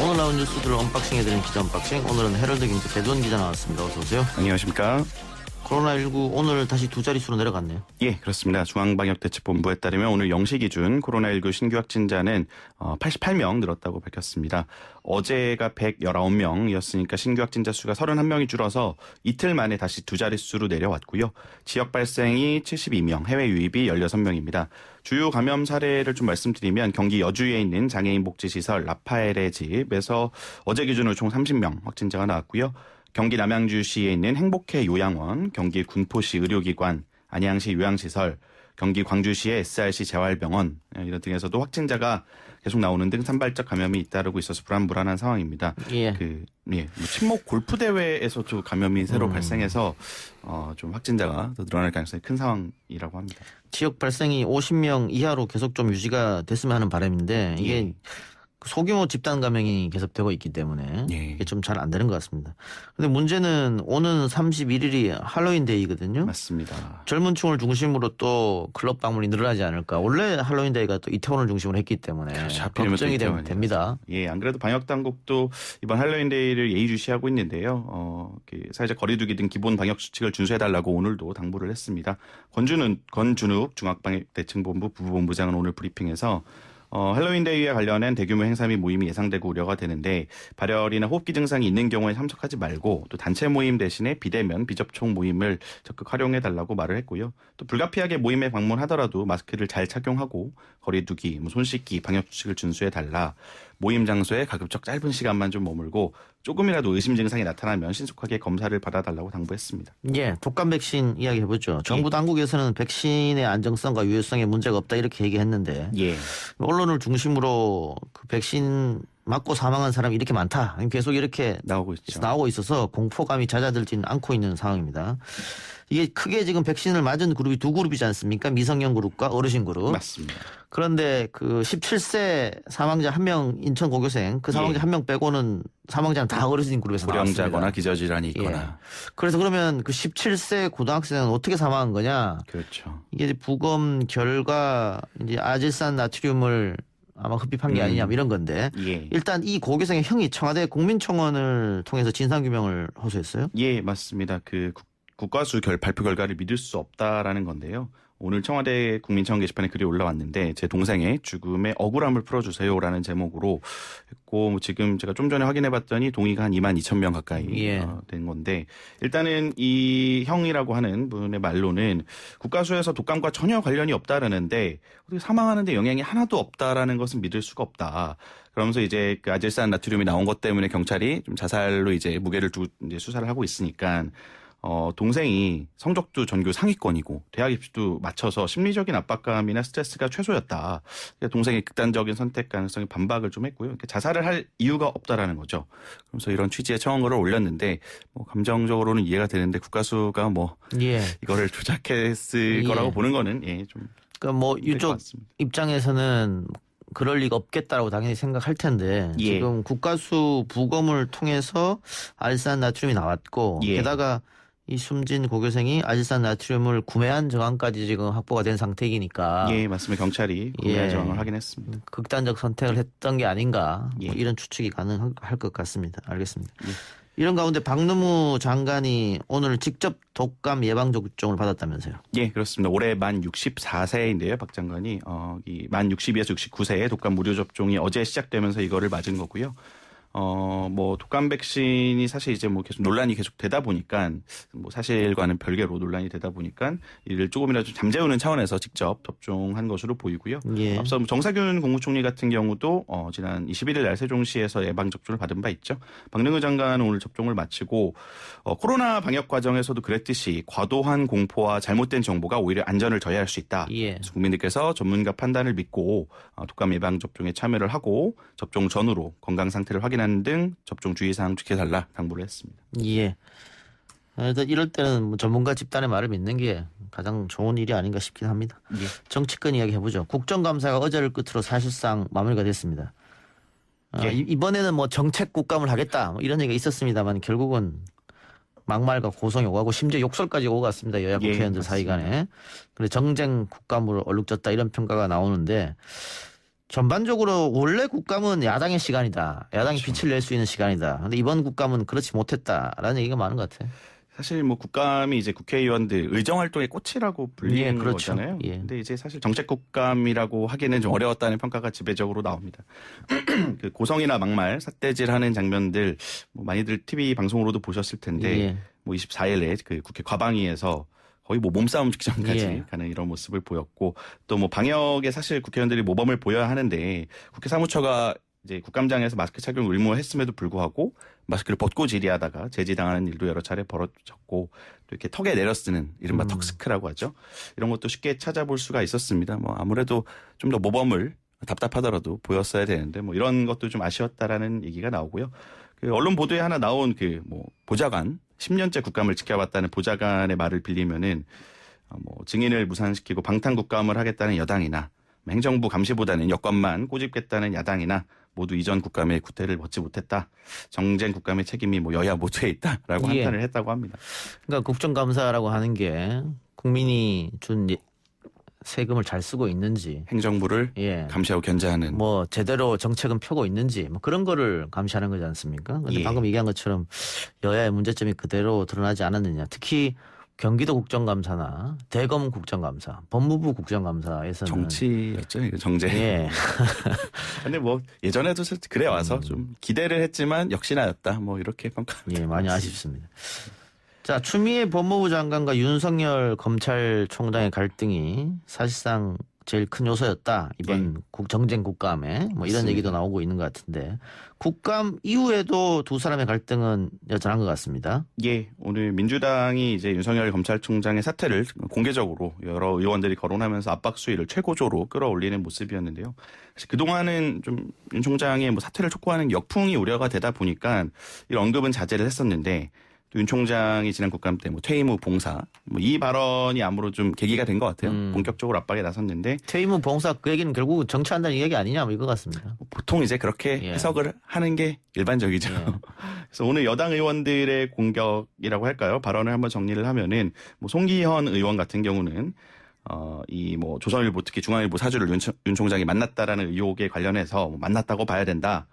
오늘 나온 뉴스들을 언박싱해드리는 기자 언박싱. 오늘은 헤럴드 경제 배두원 기자 나왔습니다. 어서 오세요. 안녕하십니까. 코로나19 오늘 다시 두 자릿수로 내려갔네요. 예, 그렇습니다. 중앙방역대책본부에 따르면 오늘 0시 기준 코로나19 신규 확진자는 88명 늘었다고 밝혔습니다. 어제가 119명이었으니까 신규 확진자 수가 31명이 줄어서 이틀 만에 다시 두 자릿수로 내려왔고요. 지역 발생이 72명, 해외 유입이 16명입니다. 주요 감염 사례를 좀 말씀드리면 경기 여주에 있는 장애인 복지시설 라파엘의 집에서 어제 기준으로 총 30명 확진자가 나왔고요. 경기 남양주시에 있는 행복회 요양원, 경기 군포시 의료기관, 안양시 요양시설, 경기 광주시의 SRC 재활병원 이런 등에서도 확진자가 계속 나오는 등 산발적 감염이 잇따르고 있어서 불안한 상황입니다. 예. 친목 골프 대회에서도 감염이 새로 발생해서 좀 확진자가 더 늘어날 가능성이 큰 상황이라고 합니다. 지역 발생이 50명 이하로 계속 좀 유지가 됐으면 하는 바람인데 이게 예. 소규모 집단 감염이 계속되고 있기 때문에 예. 이게 좀 잘 안 되는 것 같습니다. 근데 문제는 오는 31일이 할로윈 데이거든요. 맞습니다. 젊은 층을 중심으로 또 클럽 방문이 늘어나지 않을까. 원래 할로윈 데이가 또 이태원을 중심으로 했기 때문에 그렇죠. 하필이면 또 걱정이 이태원이라서. 됩니다. 예, 안 그래도 방역 당국도 이번 할로윈 데이를 예의주시하고 있는데요. 사회적 거리두기 등 기본 방역 수칙을 준수해달라고 오늘도 당부를 했습니다. 권준욱 중앙방역대책본부 부부본부장은 오늘 브리핑에서 할로윈 데이와 관련한 대규모 행사 및 모임이 예상되고 우려가 되는데 발열이나 호흡기 증상이 있는 경우에 참석하지 말고 또 단체 모임 대신에 비대면 비접촉 모임을 적극 활용해달라고 말을 했고요. 또 불가피하게 모임에 방문하더라도 마스크를 잘 착용하고 거리두기, 손 씻기, 방역 수칙을 준수해달라. 모임 장소에 가급적 짧은 시간만 좀 머물고 조금이라도 의심 증상이 나타나면 신속하게 검사를 받아달라고 당부했습니다. 예, 독감 백신 이야기 해보죠. 정부 당국에서는 백신의 안정성과 유효성에 문제가 없다 이렇게 얘기했는데 예. 언론을 중심으로 그 백신 맞고 사망한 사람이 이렇게 많다. 계속 이렇게 나오고 있죠. 나오고 있어서 공포감이 잦아들지는 않고 있는 상황입니다. 이게 크게 지금 백신을 맞은 그룹이 두 그룹이지 않습니까? 미성년 그룹과 어르신 그룹. 맞습니다. 그런데 그 17세 사망자 1명 인천 고교생 그 사망자 예. 1명 빼고는 사망자는 다 어르신 그룹에서 나왔습니다. 고령자거나 기저질환이 있거나. 예. 그래서 그러면 그 17세 고등학생은 어떻게 사망한 거냐? 그렇죠. 이게 이제 부검 결과 이제 아질산 나트륨을 아마 흡입한 게 아니냐 뭐 이런 건데 예. 일단 이 고교생의 형이 청와대 국민청원을 통해서 진상규명을 호소했어요. 예, 맞습니다. 국가수 발표 결과를 믿을 수 없다라는 건데요. 오늘 청와대 국민청원 게시판에 글이 올라왔는데 제 동생의 죽음의 억울함을 풀어주세요라는 제목으로 했고 지금 제가 좀 전에 확인해봤더니 동의가 한 22,000명 가까이 예. 된 건데 일단은 이 형이라고 하는 분의 말로는 국가수에서 독감과 전혀 관련이 없다라는데 어떻게 사망하는데 영향이 하나도 없다라는 것은 믿을 수가 없다. 그러면서 이제 그 아질산 나트륨이 나온 것 때문에 경찰이 좀 자살로 이제 무게를 두고 이제 수사를 하고 있으니까. 동생이 성적도 전교 상위권이고 대학 입시도 맞춰서 심리적인 압박감이나 스트레스가 최소였다. 동생의 극단적인 선택 가능성에 반박을 좀 했고요. 자살을 할 이유가 없다라는 거죠. 그래서 이런 취지의 청원글을 올렸는데 감정적으로는 이해가 되는데 국가수가 예. 이거를 조작했을 예. 거라고 보는 거는 좀 그러니까 힘들 것 이쪽 같습니다. 입장에서는 그럴 리가 없겠다라고 당연히 생각할 텐데 예. 지금 국가수 부검을 통해서 아질산 나트륨이 나왔고 예. 게다가 이 숨진 고교생이 아질산 나트륨을 구매한 정황까지 지금 확보가 된 상태이니까 예, 맞습니다. 경찰이 구매 정황을 확인했습니다. 극단적 선택을 했던 게 아닌가 예. 이런 추측이 가능할 것 같습니다. 알겠습니다. 예. 이런 가운데 박능무 장관이 오늘 직접 독감 예방 접종을 받았다면서요? 예, 그렇습니다. 올해 만 64세인데요, 박 장관이 만 60에서 69세의 독감 무료 접종이 어제 시작되면서 이거를 맞은 거고요. 독감 백신이 사실 이제 계속 논란이 계속 되다 보니까 사실과는 별개로 논란이 되다 보니까 이를 조금이라도 좀 잠재우는 차원에서 직접 접종한 것으로 보이고요. 예. 앞서 정세균 국무총리 같은 경우도 지난 21일 날 세종시에서 예방 접종을 받은 바 있죠. 박능우 장관은 오늘 접종을 마치고 코로나 방역 과정에서도 그랬듯이 과도한 공포와 잘못된 정보가 오히려 안전을 저해할 수 있다. 예. 그래서 국민들께서 전문가 판단을 믿고 독감 예방 접종에 참여를 하고 접종 전후로 건강 상태를 확인하는 등 접종 주의사항 지켜달라 당부를 했습니다. 예. 그래서 이럴 때는 전문가 집단의 말을 믿는 게 가장 좋은 일이 아닌가 싶긴 합니다. 예. 정치권 이야기 해보죠. 국정감사가 어제를 끝으로 사실상 마무리가 됐습니다. 예. 이번에는 정책 국감을 하겠다 이런 얘기가 있었습니다만 결국은 막말과 고성이 오가고 심지어 욕설까지 오고 갔습니다. 여야 국회의원들 사이 간에. 그래서 정쟁 국감으로 얼룩졌다 이런 평가가 나오는데 전반적으로 원래 국감은 야당의 시간이다. 야당이 그렇죠. 빛을 낼 수 있는 시간이다. 근데 이번 국감은 그렇지 못했다라는 얘기가 많은 것 같아요. 사실 뭐 국감이 이제 국회의원들 의정 활동의 꽃이라고 불리는 예, 그렇죠. 거잖아요. 예. 근데 이제 사실 정책 국감이라고 하기는 좀 어려웠다는 평가가 지배적으로 나옵니다. 그 고성이나 막말, 삿대질하는 장면들 뭐 많이들 TV 방송으로도 보셨을 텐데 예. 뭐 24일에 그 국회 과방위에서 거의 뭐 몸싸움 직전까지 예. 가는 이런 모습을 보였고 또 뭐 방역에 사실 국회의원들이 모범을 보여야 하는데 국회 사무처가 이제 국감장에서 마스크 착용 의무화했음에도 불구하고 마스크를 벗고 질의하다가 제지당하는 일도 여러 차례 벌어졌고 또 이렇게 턱에 내려 쓰는 이른바 턱스크라고 하죠. 이런 것도 쉽게 찾아볼 수가 있었습니다. 뭐 아무래도 좀 더 모범을 답답하더라도 보였어야 되는데 뭐 이런 것도 좀 아쉬웠다라는 얘기가 나오고요. 그 언론 보도에 하나 나온 그 뭐 보좌관 10년째 국감을 지켜봤다는 보좌관의 말을 빌리면은 뭐 증인을 무산시키고 방탄 국감을 하겠다는 여당이나 행정부 감시보다는 여권만 꼬집겠다는 야당이나 모두 이전 국감의 구태를 벗지 못했다. 정쟁 국감의 책임이 뭐 여야 모두에 있다라고 예. 한탄을 했다고 합니다. 그러니까 국정감사라고 하는 게 국민이 준 세금을 잘 쓰고 있는지, 행정부를 예. 감시하고 견제하는 뭐 제대로 정책은 펴고 있는지 뭐 그런 거를 감시하는 거지 않습니까? 근데 예. 방금 얘기한 것처럼 여야의 문제점이 그대로 드러나지 않았느냐. 특히 경기도 국정감사나 대검 국정감사, 법무부 국정감사에서는 정치였죠. 이거 정쟁. 예. 근데 뭐 예전에도 그래 와서 좀 기대를 했지만 역시나였다. 뭐 이렇게 평가합니다. 예, 많이 아쉽습니다. 자, 추미애 법무부 장관과 윤석열 검찰총장의 갈등이 사실상 제일 큰 요소였다. 이번 정쟁 국감에 뭐 이런 맞습니다. 얘기도 나오고 있는 것 같은데 국감 이후에도 두 사람의 갈등은 여전한 것 같습니다. 예, 오늘 민주당이 이제 윤석열 검찰총장의 사퇴를 공개적으로 여러 의원들이 거론하면서 압박 수위를 최고조로 끌어올리는 모습이었는데요. 사실 그동안은 좀 윤 총장의 뭐 사퇴를 촉구하는 역풍이 우려가 되다 보니까 이런 언급은 자제를 했었는데 또 윤 총장이 지난 국감 때 뭐 퇴임 후 봉사 뭐 이 발언이 아무로 좀 계기가 된 것 같아요. 본격적으로 압박에 나섰는데 퇴임 후 봉사 그 얘기는 결국 정치한다는 얘기 아니냐 뭐 이거 같습니다. 보통 이제 그렇게 예. 해석을 하는 게 일반적이죠. 예. 그래서 오늘 여당 의원들의 공격이라고 할까요? 발언을 한번 정리를 하면은 뭐 송기현 의원 같은 경우는 이 뭐 조선일보 특히 중앙일보 사주를 윤 총장이 만났다라는 의혹에 관련해서 뭐 만났다고 봐야 된다.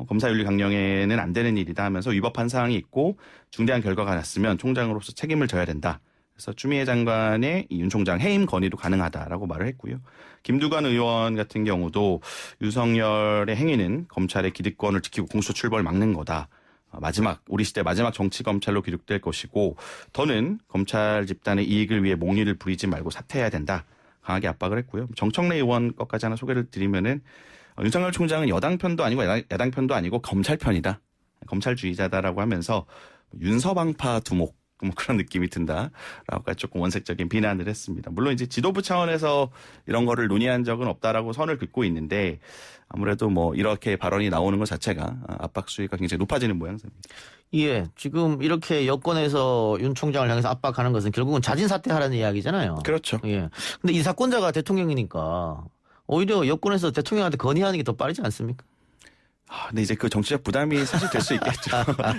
검사윤리 강령에는 안 되는 일이다 하면서 위법한 사항이 있고 중대한 결과가 났으면 총장으로서 책임을 져야 된다. 그래서 추미애 장관의 이 윤 총장 해임 건의도 가능하다라고 말을 했고요. 김두관 의원 같은 경우도 윤석열의 행위는 검찰의 기득권을 지키고 공수처 출범을 막는 거다. 우리 시대 마지막 정치 검찰로 기록될 것이고 더는 검찰 집단의 이익을 위해 몽리를 부리지 말고 사퇴해야 된다. 강하게 압박을 했고요. 정청래 의원 것까지 하나 소개를 드리면은 윤석열 총장은 여당 편도 아니고 야당 편도 아니고 검찰 편이다. 검찰주의자다라고 하면서 윤서방파 두목 뭐 그런 느낌이 든다라고 조금 원색적인 비난을 했습니다. 물론 이제 지도부 차원에서 이런 거를 논의한 적은 없다라고 선을 긋고 있는데 아무래도 뭐 이렇게 발언이 나오는 것 자체가 압박 수위가 굉장히 높아지는 모양새입니다. 예, 지금 이렇게 여권에서 윤 총장을 향해서 압박하는 것은 결국은 자진 사퇴하라는 이야기잖아요. 그렇죠. 예. 근데 이 사건자가 대통령이니까 오히려 여권에서 대통령한테 건의하는 게 더 빠르지 않습니까? 근데 이제 그 정치적 부담이 사실 될 수 있겠죠.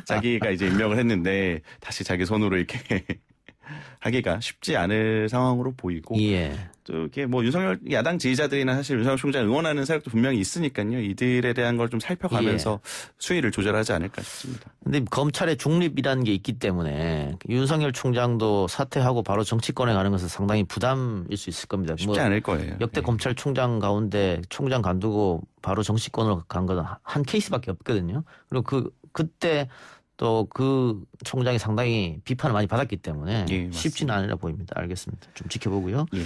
자기가 이제 임명을 했는데 다시 자기 손으로 이렇게 하기가 쉽지 않을 상황으로 보이고 예. 또 이렇게 뭐 윤석열 야당 지지자들이나 사실 윤석열 총장 응원하는 세력도 분명히 있으니까요. 이들에 대한 걸 좀 살펴가면서 수위를 조절하지 않을까 싶습니다. 근데 검찰의 중립이라는 게 있기 때문에 윤석열 총장도 사퇴하고 바로 정치권에 가는 것은 상당히 부담일 수 있을 겁니다. 쉽지 않을 거예요. 역대 예. 검찰총장 가운데 총장 간두고 바로 정치권으로 간 건 한 케이스밖에 없거든요. 그리고 그때 또 그 총장이 상당히 비판을 많이 받았기 때문에 예, 쉽지는 않으라 보입니다. 알겠습니다. 좀 지켜보고요. 예.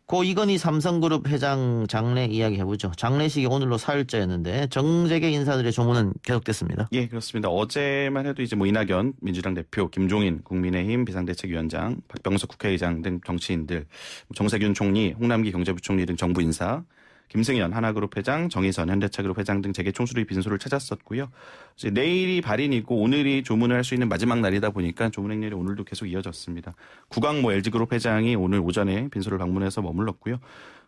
고 이건희 삼성그룹 회장 장례 이야기 해보죠. 장례식이 오늘로 4일째였는데 정재계 인사들의 조문은 계속됐습니다. 예, 그렇습니다. 어제만 해도 이제 뭐 이낙연 민주당 대표, 김종인 국민의힘 비상대책위원장, 박병석 국회의장 등 정치인들, 정세균 총리, 홍남기 경제부총리 등 정부 인사, 김승현 하나그룹 회장, 정의선 현대차그룹 회장 등 재계 총수들이 빈소를 찾았었고요. 이제 내일이 발인이고 오늘이 조문을 할 수 있는 마지막 날이다 보니까 조문 행렬이 오늘도 계속 이어졌습니다. 구광모 LG그룹 회장이 오늘 오전에 빈소를 방문해서 머물렀고요.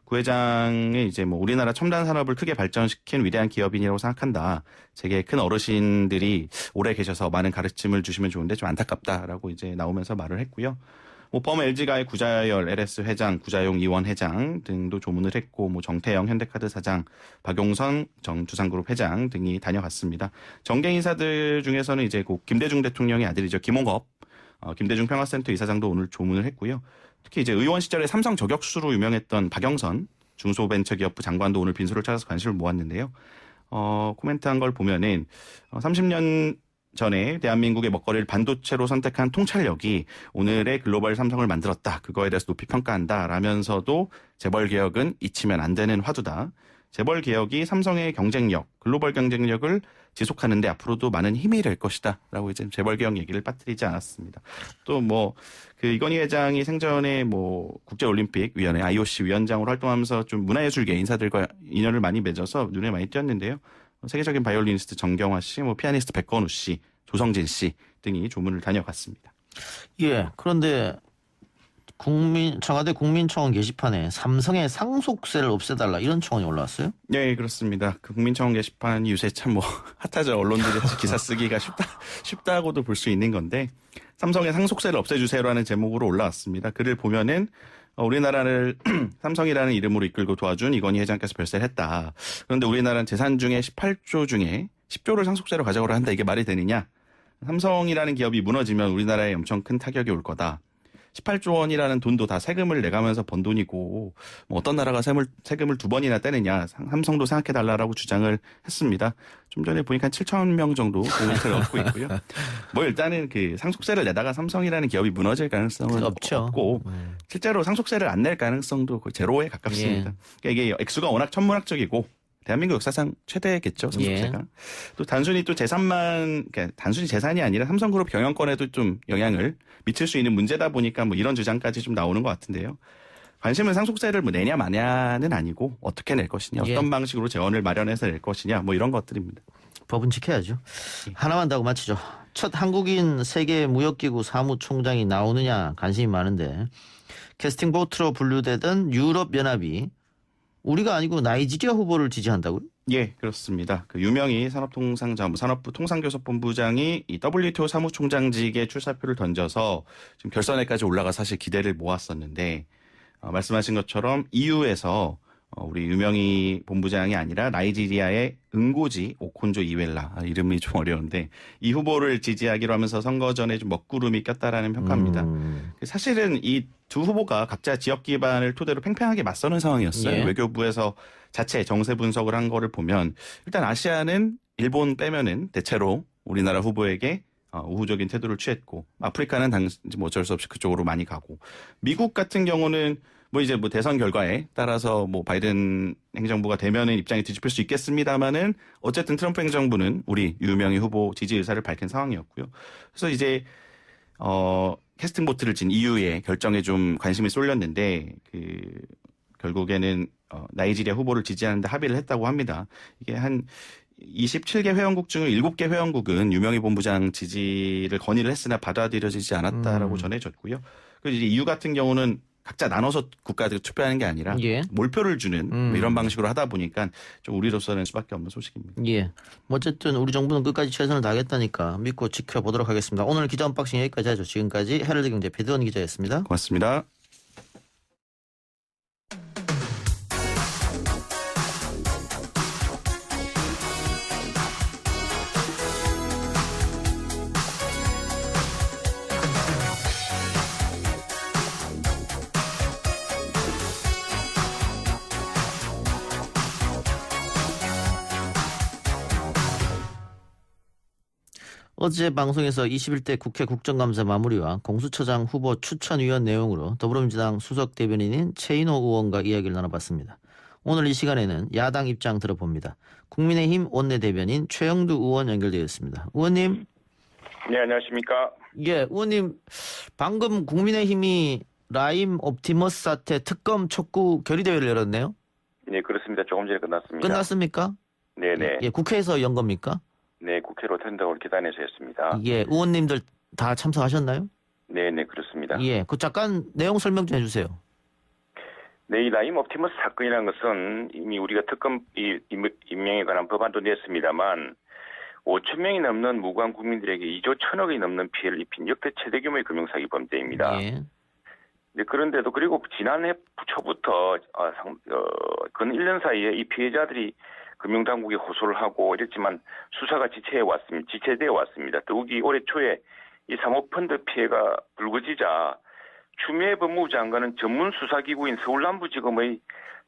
구 회장이 이제 뭐 우리나라 첨단 산업을 크게 발전시킨 위대한 기업인이라고 생각한다. 제게 큰 어르신들이 오래 계셔서 많은 가르침을 주시면 좋은데 좀 안타깝다라고 이제 나오면서 말을 했고요. 뭐 범 LG가의 구자열 LS 회장, 구자용 이원 회장 등도 조문을 했고, 뭐 정태영 현대카드 사장, 박용선 정 두산그룹 회장 등이 다녀갔습니다. 정계 인사들 중에서는 이제 그 김대중 대통령의 아들이죠, 김홍업, 김대중 평화센터 이사장도 오늘 조문을 했고요. 특히 이제 의원 시절에 삼성 저격수로 유명했던 박영선 중소벤처기업부 장관도 오늘 빈소를 찾아서 관심을 모았는데요. 코멘트한 걸 보면은 30년 전에 대한민국의 먹거리를 반도체로 선택한 통찰력이 오늘의 글로벌 삼성을 만들었다. 그거에 대해서 높이 평가한다. 라면서도 재벌 개혁은 잊히면 안 되는 화두다. 재벌 개혁이 삼성의 경쟁력, 글로벌 경쟁력을 지속하는데 앞으로도 많은 힘이 될 것이다. 라고 이제 재벌 개혁 얘기를 빠뜨리지 않았습니다. 또 뭐 그 이건희 회장이 생전에 뭐 국제올림픽위원회 IOC 위원장으로 활동하면서 좀 문화예술계 인사들과 인연을 많이 맺어서 눈에 많이 띄었는데요. 세계적인 바이올리니스트 정경화 씨, 뭐 피아니스트 백건우 씨, 조성진 씨 등이 조문을 다녀갔습니다. 예. 그런데 청와대 국민청원 게시판에 삼성의 상속세를 없애달라 이런 청원이 올라왔어요? 네, 그렇습니다. 그 국민청원 게시판이 요새 참 뭐 핫하죠. 언론들이 기사 쓰기가 쉽다고도 볼 수 있는 건데, 삼성의 상속세를 없애주세요라는 제목으로 올라왔습니다. 글을 보면은 우리나라를 삼성이라는 이름으로 이끌고 도와준 이건희 회장께서 별세를 했다. 그런데 우리나라는 재산 중에 18조 중에 10조를 상속세로 가져오라 한다. 이게 말이 되느냐? 삼성이라는 기업이 무너지면 우리나라에 엄청 큰 타격이 올 거다. 18조 원이라는 돈도 다 세금을 내가면서 번 돈이고, 뭐 어떤 나라가 세금을 두 번이나 떼느냐, 삼성도 생각해달라고 주장을 했습니다. 좀 전에 보니까 한 7천 명 정도 코멘트를 얻고 있고요. 뭐 일단은 그 상속세를 내다가 삼성이라는 기업이 무너질 가능성은 없고, 실제로 상속세를 안 낼 가능성도 거의 제로에 가깝습니다. 그러니까 이게 액수가 워낙 천문학적이고, 대한민국 역사상 최대겠죠, 상속세가. 예. 또 단순히 또 재산만, 그러니까 단순히 재산이 아니라 삼성그룹 경영권에도 좀 영향을 미칠 수 있는 문제다 보니까 뭐 이런 주장까지 좀 나오는 것 같은데요. 관심은 상속세를 뭐 내냐 마냐는 아니고 어떻게 낼 것이냐, 예. 어떤 방식으로 재원을 마련해서 낼 것이냐, 뭐 이런 것들입니다. 법은 지켜야죠. 하나만 더 하고 마치죠. 첫 한국인 세계무역기구 사무총장이 나오느냐 관심이 많은데, 캐스팅 보트로 분류되던 유럽연합이 우리가 아니고 나이지리아 후보를 지지한다고요? 예, 그렇습니다. 그 유명희 산업부 통상교섭본부장이 이 WTO 사무총장직에 출사표를 던져서 지금 결선에까지 올라가 사실 기대를 모았었는데, 말씀하신 것처럼 EU에서 우리 유명희 본부장이 아니라 나이지리아의 응고지 오콘조 이웰라, 이름이 좀 어려운데, 이 후보를 지지하기로 하면서 선거 전에 좀 먹구름이 꼈다라는 평가입니다. 사실은 이 두 후보가 각자 지역 기반을 토대로 팽팽하게 맞서는 상황이었어요. 예. 외교부에서 자체 정세 분석을 한 거를 보면, 일단 아시아는 일본 빼면은 대체로 우리나라 후보에게 우호적인 태도를 취했고, 아프리카는 뭐 어쩔 수 없이 그쪽으로 많이 가고, 미국 같은 경우는 뭐 이제 뭐 대선 결과에 따라서 뭐 바이든 행정부가 되면은 입장이 뒤집힐 수 있겠습니다만은 어쨌든 트럼프 행정부는 우리 유명희 후보 지지 의사를 밝힌 상황이었고요. 그래서 이제 캐스팅 보트를 진 EU의 결정에 좀 관심이 쏠렸는데, 결국에는 나이지리아 후보를 지지하는데 합의를 했다고 합니다. 이게 한 27개 회원국 중 7개 회원국은 유명희 본부장 지지를 건의를 했으나 받아들여지지 않았다라고 전해졌고요. 그리고 이제 EU 같은 경우는 각자 나눠서 국가들이 투표하는 게 아니라 예. 몰표를 주는 뭐 이런 방식으로 하다 보니까 좀 우리로서는 수밖에 없는 소식입니다. 예. 어쨌든 우리 정부는 끝까지 최선을 다하겠다니까 믿고 지켜보도록 하겠습니다. 오늘 기자 언박싱 여기까지 하죠. 지금까지 헤럴드 경제 배두원 기자였습니다. 고맙습니다. 어제 방송에서 21대 국회 국정감사 마무리와 공수처장 후보 추천위원 내용으로 더불어민주당 수석 대변인인 최인호 의원과 이야기를 나눠봤습니다. 오늘 이 시간에는 야당 입장 들어봅니다. 국민의힘 원내대변인 최영두 의원 연결되어 있습니다. 의원님. 네, 안녕하십니까. 예, 의원님. 방금 국민의힘이 라임 옵티머스 사태 특검 촉구 결의대회를 열었네요. 네, 그렇습니다. 조금 전에 끝났습니다. 끝났습니까? 네네. 예, 국회에서 연 겁니까? 네, 국회로 텐더홀 계단에서 했습니다. 예, 의원님들 다 참석하셨나요? 네네, 그렇습니다. 예, 그 잠깐 내용 설명 좀 해주세요. 네, 이 라임 옵티머스 사건이라는 것은 이미 우리가 특검 임명에 관한 법안도 냈습니다만 5천 명이 넘는 무고한 국민들에게 2조 1천억이 넘는 피해를 입힌 역대 최대 규모의 금융사기 범죄입니다. 예. 이제 그런데도 그리고 지난해 초부터 근 1년 사이에 이 피해자들이 금융당국에 호소를 하고 이랬지만 수사가 지체되어 왔습니다. 더욱이 올해 초에 이 사모펀드 피해가 불거지자 추미애 법무부 장관은 전문 수사기구인 서울남부지검의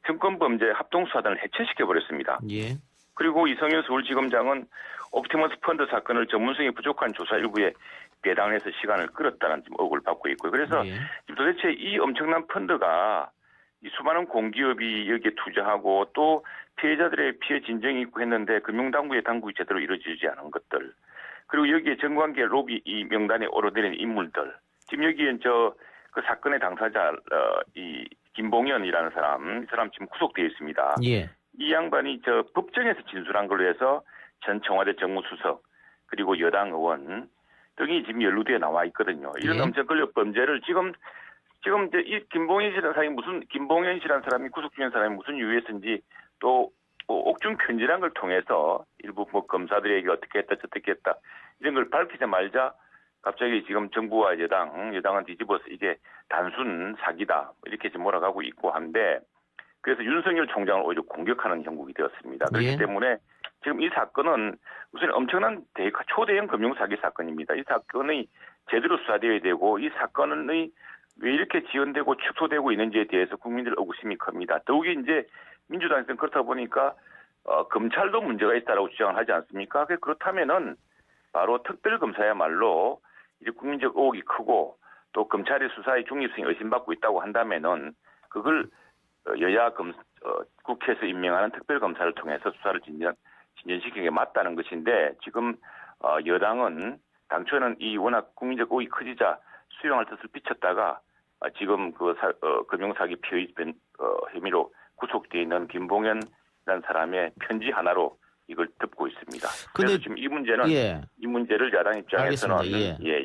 증권범죄 합동수사단을 해체시켜버렸습니다. 예. 그리고 이성윤 서울지검장은 옵티머스 펀드 사건을 전문성이 부족한 조사 일부에 배당해서 시간을 끌었다는 지금 의혹을 받고 있고요. 그래서 예. 지금 도대체 이 엄청난 펀드가 이 수많은 공기업이 여기에 투자하고 또 피해자들의 피해 진정이 있고 했는데 금융당국의 당국이 제대로 이루어지지 않은 것들, 그리고 여기에 정관계 로비 이 명단에 오르내린 인물들, 지금 여기에 그 사건의 당사자 이 김봉현이라는 사람, 이 사람 지금 구속되어 있습니다. 예. 이 양반이 법정에서 진술한 걸로 해서 전 청와대 정무수석 그리고 여당 의원 등이 지금 연루되어 나와 있거든요. 이런 예. 엄청 권력 범죄를 지금 이제 이 김봉현 씨라는 사람이 구속 중인 사람이 무슨 이유에서인지 또 옥중 편지란 걸 통해서 일부 검사들에게 어떻게 했다 저떻게 했다 이런 걸 밝히자마자 갑자기 지금 정부와 여당은 뒤집어서 이게 단순 사기다 이렇게 지금 몰아가고 있고 한데, 그래서 윤석열 총장을 오히려 공격하는 형국이 되었습니다. 그렇기 예. 때문에 지금 이 사건은 우선 엄청난 초대형 금융사기 사건입니다. 이 사건이 제대로 수사되어야 되고 이 사건이 왜 이렇게 지연되고 축소되고 있는지에 대해서 국민들 의구심이 큽니다. 더욱이 이제 민주당에서는 그렇다 보니까 검찰도 문제가 있다라고 주장을 하지 않습니까? 그렇다면은 바로 특별검사야말로 이제 국민적 의혹이 크고 또 검찰의 수사의 중립성이 의심받고 있다고 한다면은 그걸 국회에서 임명하는 특별검사를 통해서 수사를 진전시키는 게 맞다는 것인데, 지금 여당은 당초에는 이 워낙 국민적 의혹이 커지자 수용할 뜻을 비쳤다가 지금 금융사기 피의 혐의로 구속되어 있는 김봉현이라는 사람의 편지 하나로 이걸 덮고 있습니다. 근데 그래서 지금 이 문제는 예. 이 문제를 야당 입장에서는 알겠습니다. 예.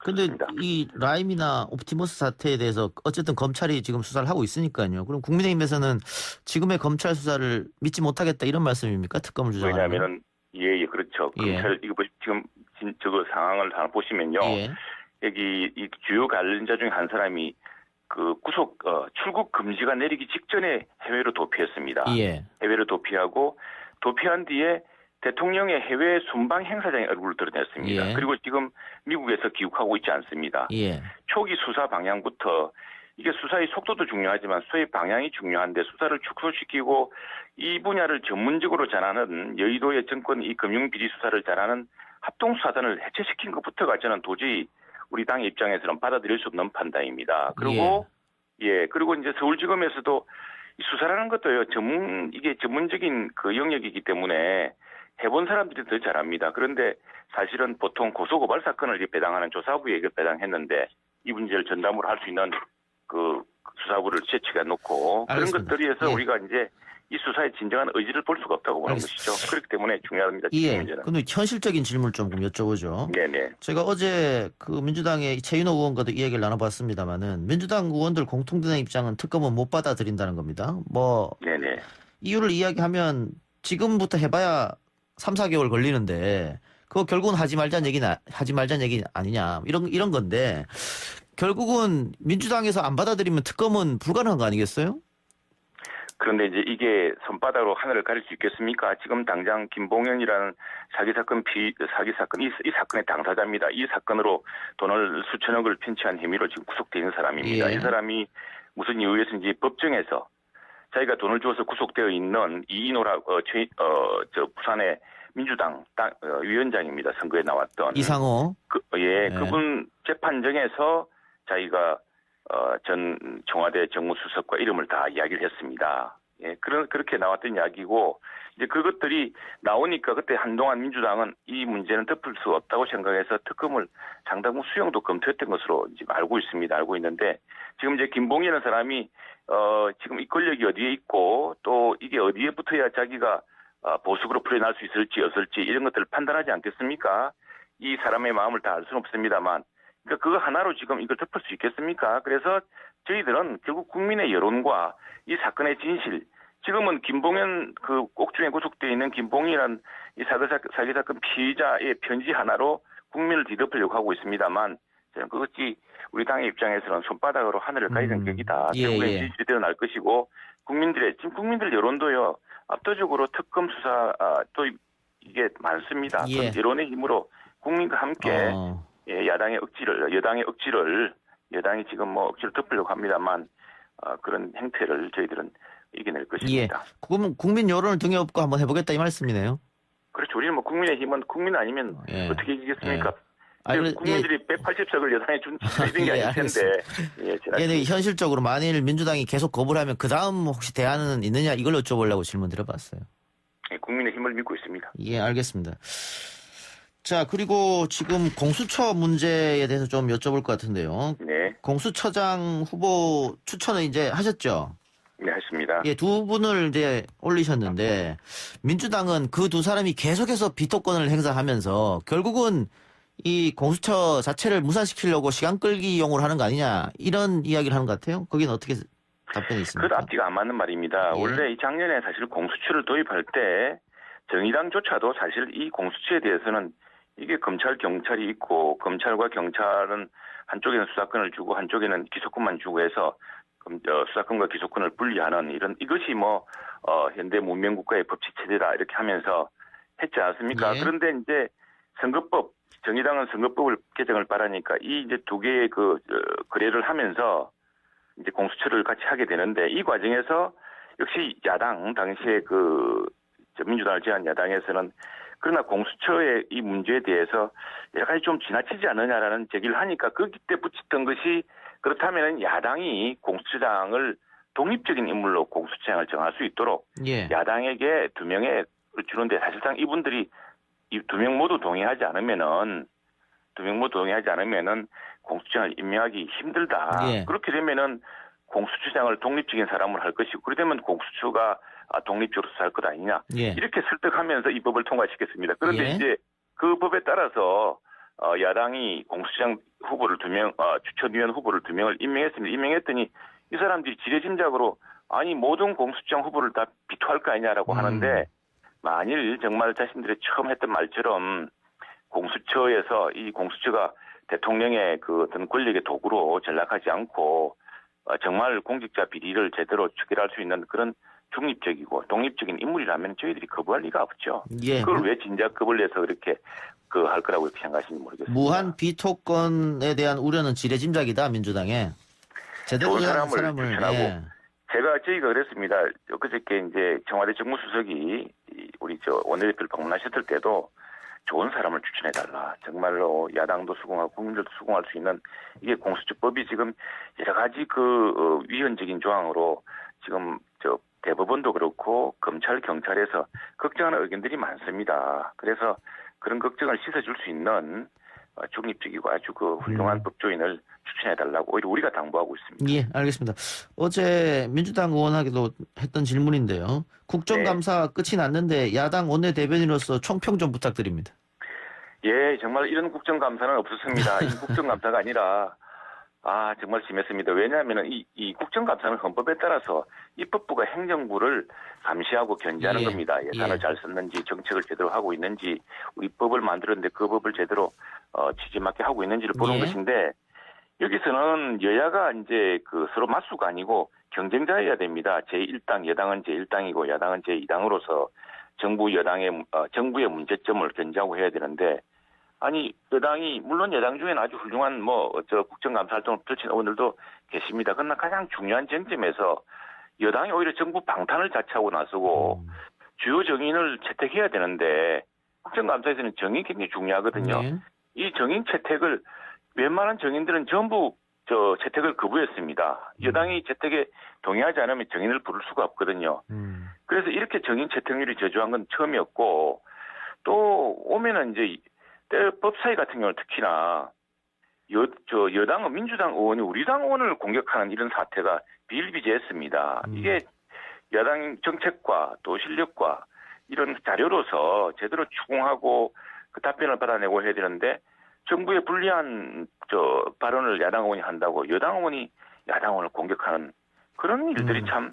근데 그렇습니다. 이 라임이나 옵티머스 사태에 대해서 어쨌든 검찰이 지금 수사를 하고 있으니까요. 그럼 국민의힘에서는 지금의 검찰 수사를 믿지 못하겠다 이런 말씀입니까? 특검을 주장하는. 왜냐하면은 그렇죠. 예. 검찰 이거 지금 저거 상황을 하나 보시면요. 예. 여기 이 주요 관련자 중에 한 사람이 그 출국 금지가 내리기 직전에 해외로 도피했습니다. 예. 해외로 도피하고 도피한 뒤에 대통령의 해외 순방 행사장에 얼굴을 드러냈습니다. 예. 그리고 지금 미국에서 귀국하고 있지 않습니다. 예. 초기 수사 방향부터 이게 수사의 속도도 중요하지만 수사의 방향이 중요한데 수사를 축소시키고 이 분야를 전문적으로 잘하는 여의도의 정권 이 금융비리 수사를 잘하는 합동수사단을 해체시킨 것부터가 저는 도저히 우리 당 입장에서는 받아들일 수 없는 판단입니다. 그리고 그리고 이제 서울지검에서도 이 수사라는 것도요 이게 전문적인 그 영역이기 때문에 해본 사람들이 더 잘합니다. 그런데 사실은 보통 고소고발 사건을 배당하는 조사부에 이걸 배당했는데 이 문제를 전담으로 할 수 있는 그 수사부를 채취해 놓고 알겠습니다. 그런 것들에 의해서 예. 우리가 이제 이 수사의 진정한 의지를 볼 수가 없다고 보는 알겠습니다. 것이죠. 그렇기 때문에 중요합니다. 지금 예. 문제는. 근데 현실적인 질문 좀 여쭤보죠. 네네. 제가 어제 그 민주당의 최인호 의원과도 이야기를 나눠봤습니다만은 민주당 의원들 공통된 입장은 특검은 못 받아들인다는 겁니다. 네네. 이유를 이야기하면 지금부터 해봐야 3, 4개월 걸리는데 그거 결국은 하지 말자는 얘기 아니냐 이런 건데 결국은 민주당에서 안 받아들이면 특검은 불가능한 거 아니겠어요? 그런데 이제 이게 손바닥으로 하늘을 가릴 수 있겠습니까? 지금 당장 김봉현이라는 사기 사건 이 사건의 당사자입니다. 이 사건으로 돈을 수천억을 편취한 혐의로 지금 구속되어 있는 사람입니다. 예. 이 사람이 무슨 이유에서인지 법정에서 자기가 돈을 주어서 구속되어 있는 부산의 민주당 위원장입니다. 선거에 나왔던 이상호. 그분 재판정에서 자기가 전 청와대 정무수석과 이름을 다 이야기를 했습니다. 그렇게 나왔던 이야기고 이제 그것들이 나오니까 그때 한동안 민주당은 이 문제는 덮을 수 없다고 생각해서 특검을 상당 수용도 검토했던 것으로 지금 알고 있습니다. 알고 있는데 지금 이제 김봉현이라는 사람이 지금 이 권력이 어디에 있고 또 이게 어디에 붙어야 자기가 보수로 풀어날 수 있을지 없을지 이런 것들을 판단하지 않겠습니까? 이 사람의 마음을 다 알 수는 없습니다만 그러니까 그거 하나로 지금 이걸 덮을 수 있겠습니까? 그래서 저희들은 결국 국민의 여론과 이 사건의 진실, 지금은 김봉현 그 옥중에 구속되어 있는 김봉현이라는 이 사기 사건 피의자의 편지 하나로 국민을 뒤덮으려고 하고 있습니다만 저는 그것이 우리 당의 입장에서는 손바닥으로 하늘을 가리는 격이다. 예, 결국엔 예. 진실이 드러날 것이고 지금 국민들 여론도요. 압도적으로 특검 수사 또 이게 많습니다. 예. 그 여론의 힘으로 국민과 함께 예, 여당의 억지를 여당이 지금 뭐 억지로 덮으려고 합니다만 그런 행태를 저희들은 이겨낼 예. 것입니다. 그러면 국민 여론을 등에 업고 한번 해보겠다 이 말씀이네요. 그렇죠. 우리는 뭐 국민의힘은 국민 아니면 예. 어떻게 이기겠습니까? 예. 아니, 국민들이 180석을 여당에 준 이런 게 예, 아닐 텐데. 예, 예, 네, 현실적으로 만일 민주당이 계속 거부를 하면 그 다음 혹시 대안은 있느냐 이걸 여쭤보려고 질문 드려봤어요. 예, 국민의힘을 믿고 있습니다. 예, 알겠습니다. 자, 그리고 지금 공수처 문제에 대해서 좀 여쭤볼 것 같은데요. 네, 공수처장 후보 추천을 이제 하셨죠? 네, 했습니다. 예, 두 분을 이제 올리셨는데 민주당은 그 두 사람이 계속해서 비토권을 행사하면서 결국은 이 공수처 자체를 무산시키려고 시간 끌기용으로 하는 거 아니냐 이런 이야기를 하는 것 같아요. 거기는 어떻게 답변이 그 있습니까? 앞뒤가 안 맞는 말입니다. 예. 원래 이 작년에 사실 공수처를 도입할 때 정의당조차도 사실 이 공수처에 대해서는 이게 검찰 경찰이 있고 검찰과 경찰은 한쪽에는 수사권을 주고 한쪽에는 기소권만 주고 해서 수사권과 기소권을 분리하는 이것이 뭐 현대 문명국가의 법치 체제다 이렇게 하면서 했지 않습니까? 예. 그런데 이제 정의당은 선거법을 개정을 바라니까 이 이제 두 개의 거래를 하면서 이제 공수처를 같이 하게 되는데 이 과정에서 역시 야당 당시에 민주당을 제한 야당에서는 그러나 공수처의 이 문제에 대해서 여러 가지 좀 지나치지 않느냐라는 제기를 하니까 거기 때 붙였던 것이 그렇다면 야당이 공수처장을 독립적인 인물로 공수처장을 정할 수 있도록 예. 야당에게 2명을 주는데 사실상 이분들이 이 2명 모두 동의하지 않으면은 공수처장을 임명하기 힘들다. 예. 그렇게 되면은 공수처장을 독립적인 사람을 할 것이고 그렇게 되면 공수처가 독립적으로 수사할 것 아니냐. 예. 이렇게 설득하면서 이 법을 통과시켰습니다. 그런데 예. 이제 그 법에 따라서 야당이 공수처장 후보를 2명, 추천위원 후보를 2명을 임명했습니다. 임명했더니 이 사람들이 지레짐작으로 아니 모든 공수처장 후보를 다 비토할 거 아니냐라고 하는데 만일 정말 자신들이 처음 했던 말처럼 공수처에서 이 공수처가 대통령의 그 어떤 권력의 도구로 전락하지 않고 정말 공직자 비리를 제대로 추결할 수 있는 그런 중립적이고 독립적인 인물이라면 저희들이 거부할 리가 없죠. 예. 그걸 왜 진작 겁을 내서 그렇게 할 거라고 이렇게 생각하시는지 모르겠습니다. 무한 비토권에 대한 우려는 지레짐작이다 민주당에. 제대로 좋은 된 사람을 추천하고 예. 저희가 그랬습니다. 엊그저께 이제 청와대 정무수석이 우리 원내대표를 방문하셨을 때도 좋은 사람을 추천해달라. 정말로 야당도 수긍하고 국민들도 수긍할 수 있는 이게 공수처법이 지금 여러 가지 위헌적인 조항으로 지금 대법원도 그렇고 검찰 경찰에서 걱정하는 의견들이 많습니다. 그래서 그런 걱정을 씻어줄 수 있는 중립적이고 아주 훌륭한 법조인을 추천해달라고 오히려 우리가 당부하고 있습니다. 예, 알겠습니다. 어제 민주당 의원에게도 했던 질문인데요. 국정감사 끝이 났는데 야당 원내대변인으로서 총평 좀 부탁드립니다. 예, 정말 이런 국정감사는 없었습니다. 이 국정감사가 아니라 정말 심했습니다. 왜냐하면 이 국정감사는 헌법에 따라서 입법부가 행정부를 감시하고 견제하는 예. 겁니다. 예산을 예. 잘 썼는지 정책을 제대로 하고 있는지 우리 법을 만들었는데 그 법을 제대로 취지에 맞게 하고 있는지를 보는 예. 것인데 여기서는 여야가 이제 서로 맞수가 아니고 경쟁자여야 됩니다. 제1당 여당은 제1당이고 야당은 제2당으로서 정부의 문제점을 견제하고 해야 되는데 아니 여당이 물론 여당 중에는 아주 훌륭한 국정감사 활동을 펼친 의원들도 계십니다. 그러나 가장 중요한 쟁점에서 여당이 오히려 정부 방탄을 자처하고 나서고 주요 정인을 채택해야 되는데 국정감사에서는 정인이 굉장히 중요하거든요. 네. 이 정인 채택을 웬만한 정인들은 전부 채택을 거부했습니다. 여당이 채택에 동의하지 않으면 정인을 부를 수가 없거든요. 그래서 이렇게 정인 채택률이 저조한 건 처음이었고 또 오면은 이제 법사위 같은 경우는 특히나 여당은 민주당 의원이 우리 당 의원을 공격하는 이런 사태가 비일비재했습니다. 이게 여당 정책과 또 실력과 이런 자료로서 제대로 추궁하고 그 답변을 받아내고 해야 되는데 정부의 불리한 발언을 야당 의원이 한다고 여당 의원이 야당 의원을 공격하는 그런 일들이 참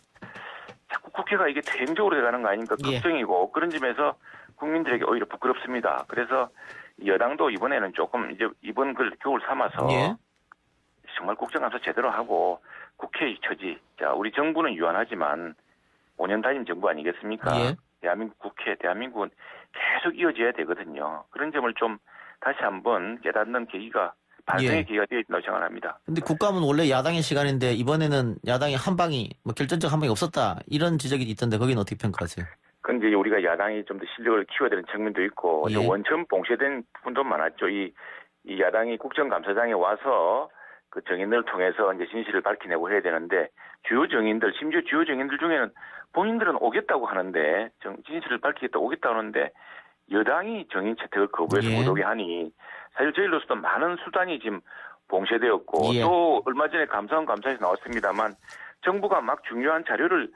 자꾸 국회가 이게 대행적으로 돼가는 거 아닌가 예. 걱정이고 그런 점에서 국민들에게 오히려 부끄럽습니다. 그래서 여당도 이번에는 조금 이제 이번 걸 교훈 삼아서 예. 정말 국정감사 제대로 하고 국회의 처지. 자, 우리 정부는 유한하지만 5년 단임 정부 아니겠습니까? 예. 대한민국 국회, 대한민국은 계속 이어져야 되거든요. 그런 점을 좀 다시 한번 깨닫는 계기가 반성의 예. 계기가 되어 있다고 생각합니다. 근데 국감은 원래 야당의 시간인데 이번에는 야당의 한 방이 뭐 결정적 한 방이 없었다 이런 지적이 있던데 거기는 어떻게 평가하세요? 그런데 이제 우리가 야당이 좀 더 실력을 키워야 되는 측면도 있고 예. 원천 봉쇄된 부분도 많았죠. 이 야당이 국정감사장에 와서 그 정인들을 통해서 이제 진실을 밝혀내고 해야 되는데 주요 정인들 심지어 주요 정인들 중에는 본인들은 오겠다고 하는데 진실을 밝히겠다 오겠다 하는데 여당이 정인 채택을 거부해서 예. 못 오게 하니 사실 저희로서도 많은 수단이 지금 봉쇄되었고 예. 또 얼마 전에 감사원 감사에서 나왔습니다만 정부가 막 중요한 자료를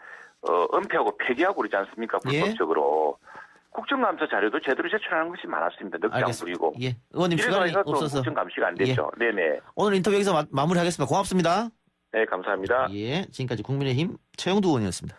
은폐하고 폐기하고 그러지 않습니까? 예. 불법적으로. 국정감사 자료도 제대로 제출하는 것이 많았습니다. 넉장 알겠습니다. 부리고. 예. 의원님 시간이 이래서 또 없어서 국정감시가 안 됐죠. 네네. 오늘 인터뷰 여기서 마무리하겠습니다. 고맙습니다. 네, 감사합니다. 예. 지금까지 국민의힘 최영두 의원이었습니다.